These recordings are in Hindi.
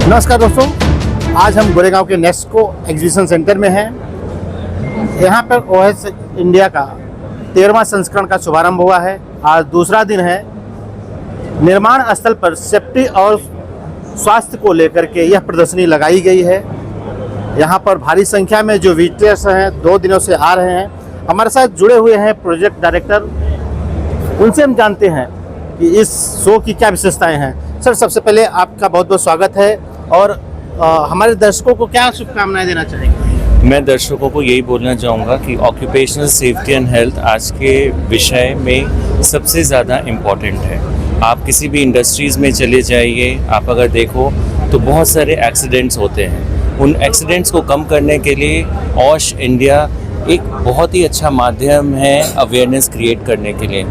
नमस्कार दोस्तों, आज हम गोरेगांव के नेस्को एग्जीबिशन सेंटर में हैं। यहाँ पर ओएस इंडिया का 13वां संस्करण का शुभारंभ हुआ है। आज दूसरा दिन है। निर्माण स्थल पर सेफ्टी और स्वास्थ्य को लेकर के यह प्रदर्शनी लगाई गई है। यहाँ पर भारी संख्या में जो विजिटर्स हैं 2 दिनों से आ रहे हैं। हमारे साथ जुड़े हुए हैं प्रोजेक्ट डायरेक्टर, उनसे हम जानते हैं कि इस शो की क्या विशेषताएं हैं। सर, सबसे पहले आपका बहुत बहुत स्वागत है और हमारे दर्शकों को क्या शुभकामनाएं देना चाहेंगे? मैं दर्शकों को यही बोलना चाहूँगा कि ऑक्यूपेशनल सेफ्टी एंड हेल्थ आज के विषय में सबसे ज़्यादा इम्पॉर्टेंट है। आप किसी भी इंडस्ट्रीज़ में चले जाइए, आप अगर देखो तो बहुत सारे एक्सीडेंट्स होते हैं। उन एक्सीडेंट्स को कम करने के लिए ओएस इंडिया एक बहुत ही अच्छा माध्यम है अवेयरनेस क्रिएट करने के लिए।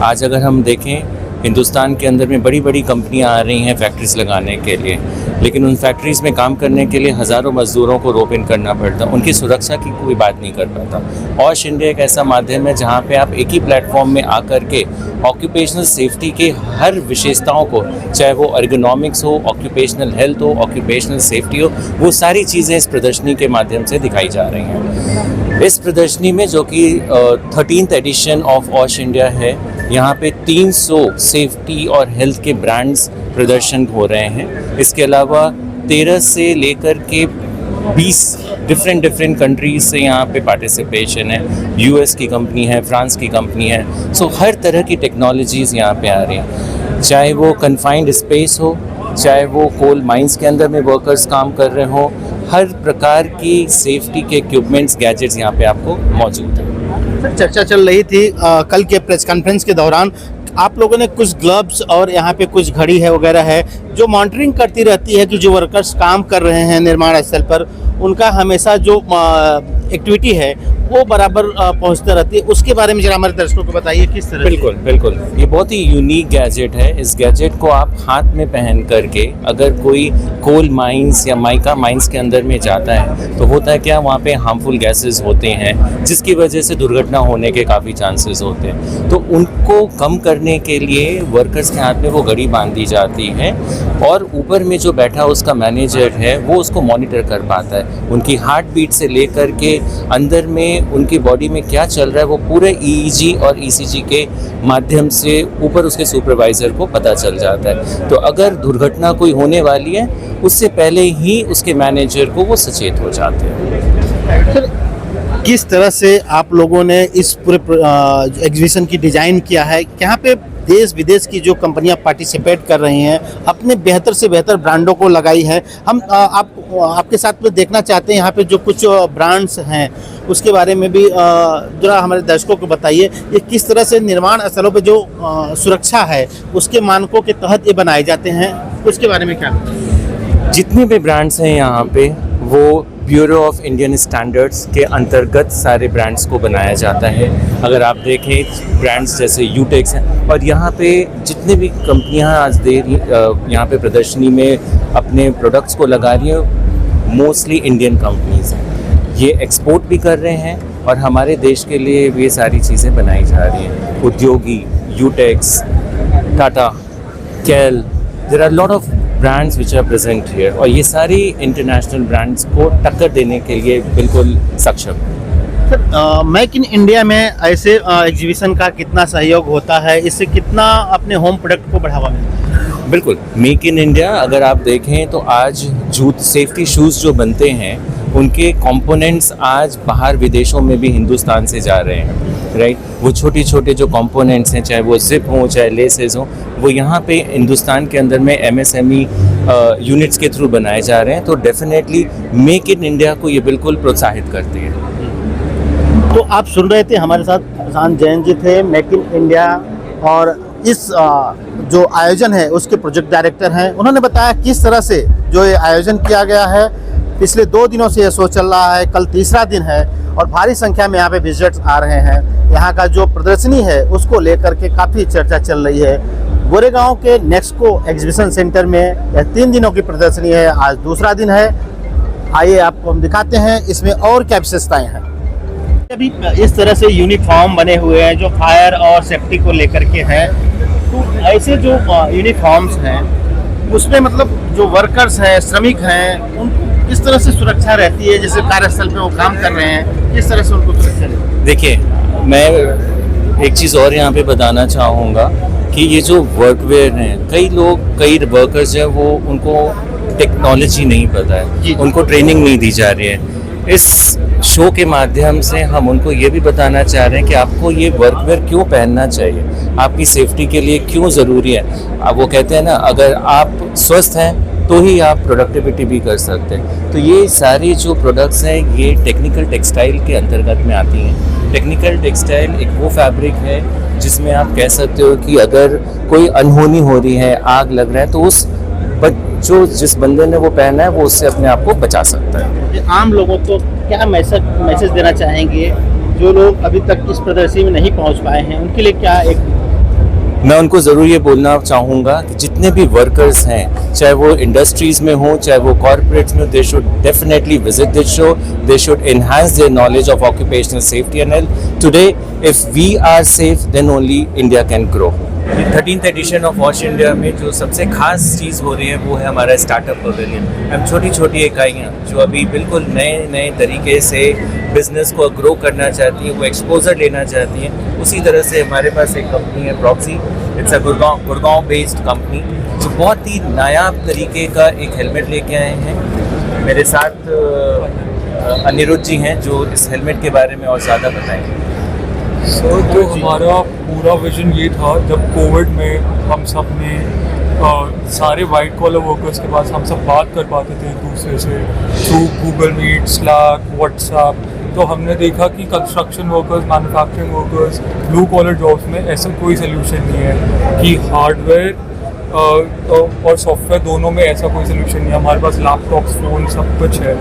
आज अगर हम देखें, हिंदुस्तान के अंदर में बड़ी बड़ी कंपनियां आ रही हैं फैक्ट्रीज लगाने के लिए, लेकिन उन फैक्ट्रीज़ में काम करने के लिए हज़ारों मज़दूरों को रोप इन करना पड़ता, उनकी सुरक्षा की कोई बात नहीं कर पाता। ओएस इंडिया एक ऐसा माध्यम है जहां पे आप एक ही प्लेटफॉर्म में आकर के ऑक्यूपेशनल सेफ्टी के हर विशेषताओं को, चाहे वो अर्गोनॉमिक्स हो, ऑक्यूपेशनल हेल्थ हो, ऑक्यूपेशनल सेफ्टी हो, वो सारी चीज़ें इस प्रदर्शनी के माध्यम से दिखाई जा रही हैं। इस प्रदर्शनी में, जो कि 13th edition of OS India है, यहाँ पे 300 सेफ्टी और हेल्थ के ब्रांड्स प्रदर्शन हो रहे हैं। इसके अलावा 13 से लेकर के 20 डिफरेंट कंट्रीज से यहाँ पे पार्टिसिपेशन है। यूएस की कंपनी है, फ्रांस की कंपनी है। सो हर तरह की टेक्नोलॉजीज़ यहाँ पे आ रही हैं, चाहे वो कन्फाइंड स्पेस हो, चाहे वो कोल माइंस के अंदर में वर्कर्स काम कर रहे हो, हर प्रकार की सेफ्टी के इक्विपमेंट्स, गैजेट्स यहाँ पे आपको मौजूद है। चर्चा चल रही थी कल के प्रेस कॉन्फ्रेंस के दौरान, आप लोगों ने कुछ ग्लव्स और यहाँ पे कुछ घड़ी है वगैरह है जो मॉनिटरिंग करती रहती है कि जो वर्कर्स काम कर रहे हैं निर्माण स्थल पर, उनका हमेशा जो एक्टिविटी है वो बराबर पहुँचते रहती है। उसके बारे में जरा हमारे दर्शकों को बताइए किस तरह। बिल्कुल, ये बहुत ही यूनिक गैजेट है। इस गैजेट को आप हाथ में पहन करके अगर कोई कोल माइंस या माइका माइंस के अंदर में जाता है तो होता है क्या, वहाँ पे हार्मफुल गैसेस होते हैं जिसकी वजह से दुर्घटना होने के काफ़ी चांसेस होते हैं। तो उनको कम करने के लिए वर्कर्स के हाथ में वो घड़ी बांध दी जाती है और ऊपर में जो बैठा उसका मैनेजर है वो उसको मॉनिटर कर पाता है। उनकी हार्ट बीट से लेकर के अंदर में उनकी बॉडी में क्या चल रहा है वो पूरे ईईजी और ईसीजी के माध्यम से ऊपर उसके सुपरवाइज़र को पता चल जाता है। तो अगर दुर्घटना कोई होने वाली है उससे पहले ही उसके मैनेजर को वो सचेत हो जाते हैं। किस तरह से आप लोगों ने इस पूरे एग्जीबिशन की डिज़ाइन किया है? यहाँ पे देश विदेश की जो कंपनियां पार्टिसिपेट कर रही हैं अपने बेहतर से बेहतर ब्रांडों को लगाई है। हम आपके साथ में देखना चाहते हैं यहाँ पे जो कुछ ब्रांड्स हैं उसके बारे में भी जरा हमारे दर्शकों को बताइए। ये किस तरह से निर्माण स्थलों पे जो सुरक्षा है उसके मानकों के तहत ये बनाए जाते हैं, उसके बारे में क्या? जितने भी ब्रांड्स हैं यहाँ पे वो ब्यूरो ऑफ इंडियन स्टैंडर्ड्स के अंतर्गत सारे ब्रांड्स को बनाया जाता है। अगर आप देखें ब्रांड्स जैसे यूटेक्स हैं, और यहाँ पे जितने भी कंपनियाँ आज यहाँ पे प्रदर्शनी में अपने प्रोडक्ट्स को लगा रही हैं, मोस्टली इंडियन कंपनीज हैं। ये एक्सपोर्ट भी कर रहे हैं और हमारे देश के लिए ये सारी चीज़ें बनाई जा रही हैं। उद्योगी, यूटेक्स, टाटा, केल, there are lot of brands which are present here, और ये सारी इंटरनेशनल ब्रांड्स को टक्कर देने के लिए बिल्कुल सक्षम है। सर, मेक इन इंडिया में ऐसे एग्जीबिशन का कितना सहयोग होता है? इससे कितना अपने होम प्रोडक्ट को बढ़ावा मिलता है? बिल्कुल, मेक इन इंडिया अगर आप देखें तो आज जूत सेफ्टी शूज़ जो बनते हैं उनके कंपोनेंट्स आज बाहर विदेशों में भी हिंदुस्तान से जा रहे हैं, राइट। वो छोटे छोटे जो कंपोनेंट्स हैं, चाहे वो जिप हों चाहे लेसेस हों, वो यहाँ पे हिंदुस्तान के अंदर में एमएसएमई यूनिट्स के थ्रू बनाए जा रहे हैं। तो डेफिनेटली मेक इन इंडिया को ये बिल्कुल प्रोत्साहित करती है। तो आप सुन रहे थे, हमारे साथ प्रशांत जैन जी थे, मेक इन इंडिया और इस जो आयोजन है उसके प्रोजेक्ट डायरेक्टर हैं। उन्होंने बताया किस तरह से जो ये आयोजन किया गया है। पिछले 2 दिनों से ये शो चल रहा है, कल तीसरा दिन है और भारी संख्या में यहाँ पे विजिटर्स आ रहे हैं। यहाँ का जो प्रदर्शनी है उसको लेकर के काफ़ी चर्चा चल रही है। गोरेगांव के नेस्को एग्जीबिशन सेंटर में यह 3 दिनों की प्रदर्शनी है, आज दूसरा दिन है। आइए आपको हम दिखाते हैं इसमें और क्या विशेषताएँ हैं। अभी इस तरह से यूनिफॉर्म बने हुए हैं जो फायर और सेफ्टी को लेकर के हैं। तो ऐसे जो यूनिफॉर्म्स हैं उसमें मतलब जो वर्कर्स हैं, श्रमिक हैं, उनको किस तरह से सुरक्षा रहती है? जैसे कार्यस्थल पे वो काम कर रहे हैं, किस तरह से उनको सुरक्षा रहती है? देखिए, मैं एक चीज़ और यहाँ पे बताना चाहूँगा कि ये जो वर्कवेयर हैं, कई वर्कर्स हैं, वो उनको टेक्नोलॉजी नहीं पता जी। है, उनको ट्रेनिंग नहीं दी जा रही है। इस शो के माध्यम से हम उनको ये भी बताना चाह रहे हैं कि आपको ये वर्कवेयर क्यों पहनना चाहिए, आपकी सेफ्टी के लिए क्यों ज़रूरी है। अब वो कहते हैं ना, अगर आप स्वस्थ हैं तो ही आप प्रोडक्टिविटी भी कर सकते हैं। तो ये सारी जो प्रोडक्ट्स हैं, ये टेक्निकल टेक्सटाइल के अंतर्गत में आती हैं। टेक्निकल टेक्सटाइल एक वो फैब्रिक है जिसमें आप कह सकते हो कि अगर कोई अनहोनी हो रही है, आग लग रहा है, तो जिस बंदे ने वो पहना है वो उससे अपने आप को बचा सकता है। आम लोगों को क्या मैसेज देना चाहेंगे जो लोग अभी तक इस प्रदर्शनी में नहीं पहुंच पाए हैं? उनके लिए क्या एक मैं उनको ज़रूर ये बोलना चाहूँगा कि जितने भी वर्कर्स हैं, चाहे वो इंडस्ट्रीज़ में हों, चाहे वो कॉर्पोरेट्स में, they should definitely visit this show. They should enhance their knowledge of occupational safety and health. Today if we are safe then only India can grow. 13th edition of wash India में जो सबसे खास चीज़ हो रही है वो है हमारा स्टार्टअप पवेलियन. हम छोटी छोटी इकाइयाँ जो अभी बिल्कुल नए तरीके से बिजनेस को ग्रो करना चाहती हैं, वो एक्सपोजर लेना चाहती हैं, उसी तरह से हमारे पास एक कंपनी है proxy. It's a Gurgaon based company जो बहुत ही नायाब तरीके का एक हेलमेट लेके आए हैं. मेरे साथ अनिरुद्ध जी हैं जो इस हेलमेट के बारे में और ज़्यादा बताएंगे. सर, जो हमारा पूरा विजन ये था, जब कोविड में हम सब ने सारे वाइट कॉलर वर्कर्स के पास हम सब बात कर पाते थे एक दूसरे से through Google Meet, Slack, WhatsApp, तो हमने देखा कि construction workers, manufacturing workers, blue collar jobs में ऐसा कोई सोल्यूशन नहीं है कि हार्डवेयर और सॉफ्टवेयर दोनों में ऐसा कोई सोल्यूशन नहीं है. हमारे पास लैपटॉप्स, फ़ोन सब कुछ है.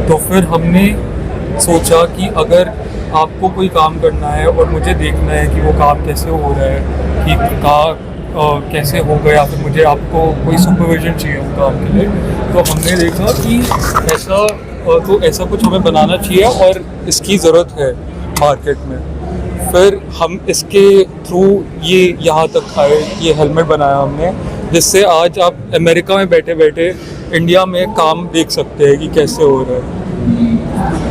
तो फिर हमने सोचा कि अगर आपको कोई काम करना है और मुझे देखना है कि वो काम कैसे हो रहा है, कि काम कैसे हो गया, फिर मुझे आपको कोई सुपरविजन चाहिए उस काम के लिए, तो हमने देखा कि ऐसा कुछ हमें बनाना चाहिए और इसकी ज़रूरत है मार्केट में. फिर हम इसके थ्रू ये यहाँ तक आए, ये हेलमेट बनाया हमने, जिससे आज आप अमेरिका में बैठे बैठे इंडिया में काम देख सकते हैं कि कैसे हो रहा है.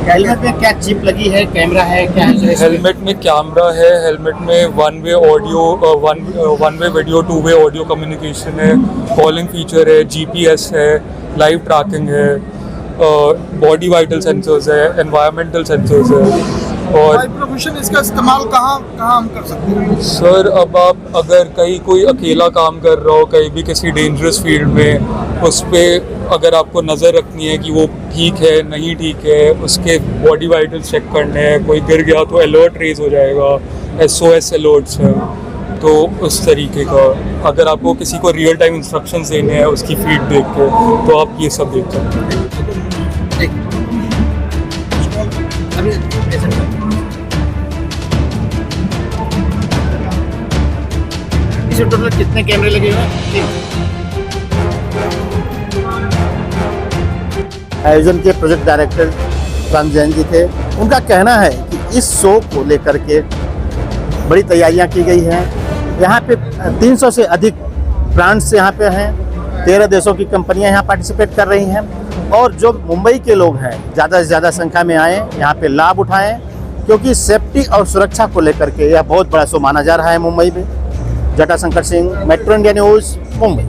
हेलमेट में क्या चिप लगी है, कैमरा है, क्या है? हेलमेट में कैमरा है, हेलमेट में वन वे वीडियो, 2 वे ऑडियो कम्युनिकेशन है, कॉलिंग फीचर है, जीपीएस है, लाइव ट्रैकिंग है, बॉडी वाइटल सेंसर्स है, एनवायरमेंटल सेंसर्स है. और प्रोफेशन इसका इस्तेमाल कहाँ हम कर सकते हैं? सर, अब आप अगर कहीं कोई अकेला काम कर रहा हो, कहीं भी किसी डेंजरस फील्ड में, उस पर अगर आपको नज़र रखनी है कि वो ठीक है नहीं ठीक है, उसके बॉडी वाइटल चेक करने हैं, कोई गिर गया तो अलर्ट रेज हो जाएगा, SOS अलर्ट्स हैं, तो उस तरीके का. अगर आपको किसी को रियल टाइम इंस्ट्रक्शंस देने हैं उसकी फीड देख के, तो आप ये सब देख सकते हैं. इसमें टोटल कितने कैमरे लगे हुए हैं? आयोजन के प्रोजेक्ट डायरेक्टर राम जैन जी थे. उनका कहना है कि इस शो को लेकर के बड़ी तैयारियां की गई हैं. यहाँ पे 300 से अधिक ब्रांड्स यहाँ पे हैं, 13 देशों की कंपनियां यहाँ पार्टिसिपेट कर रही हैं. और जो मुंबई के लोग हैं ज़्यादा से ज़्यादा संख्या में आएँ, यहाँ पे लाभ उठाएं, क्योंकि सेफ्टी और सुरक्षा को लेकर के यह बहुत बड़ा शो माना जा रहा है मुंबई में. Jatashankar Singh, metro India news, Mumbai.